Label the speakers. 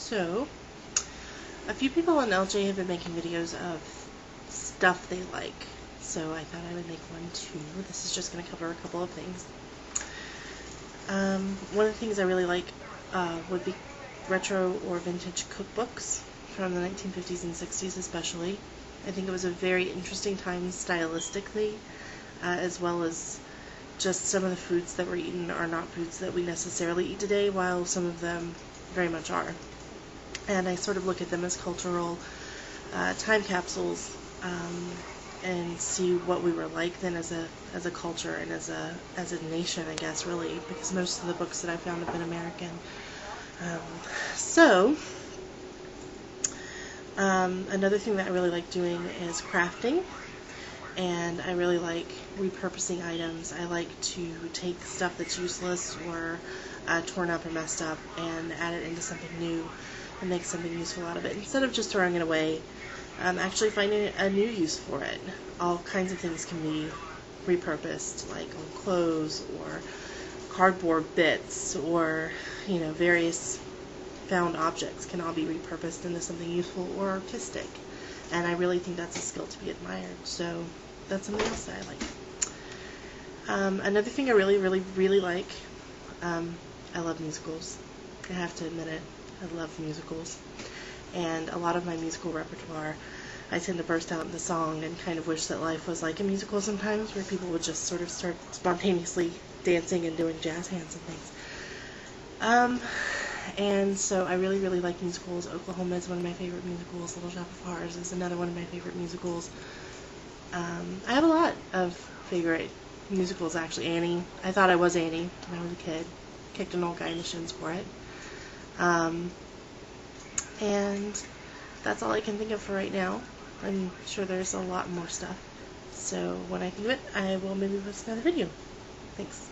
Speaker 1: So, a few people on LJ have been making videos of stuff they like, so I thought I would make one too. This is just going to cover a couple of things. One of the things I really like would be retro or vintage cookbooks from the 1950s and 60s especially. I think it was a very interesting time stylistically, as well as just some of the foods that were eaten are not foods that we necessarily eat today, while some of them very much are. And I sort of look at them as cultural time capsules, and see what we were like then as a culture and as a nation, I guess, really, because most of the books that I found have been American. Another thing that I really like doing is crafting, and I really like repurposing items. I like to take stuff that's useless or torn up or messed up and add it into something new and make something useful out of it, instead of just throwing it away. Actually finding a new use for it. All kinds of things can be repurposed, like on clothes or cardboard bits, or various found objects can all be repurposed into something useful or artistic. And I really think that's a skill to be admired. So that's something else that I like. Another thing I really like, I love musicals. I have to admit it. I love musicals. And a lot of my musical repertoire, I tend to burst out into song and kind of wish that life was like a musical sometimes, where people would just sort of start spontaneously dancing and doing jazz hands and things. And so I really like musicals. Oklahoma is one of my favorite musicals. Little Shop of Horrors is another one of my favorite musicals. I have a lot of favorite musicals, actually. Annie. I thought I was Annie when I was a kid. Kicked an old guy in the shins for it. And that's all I can think of for right now. I'm sure there's a lot more stuff. So when I think of it, I will maybe post another video. Thanks.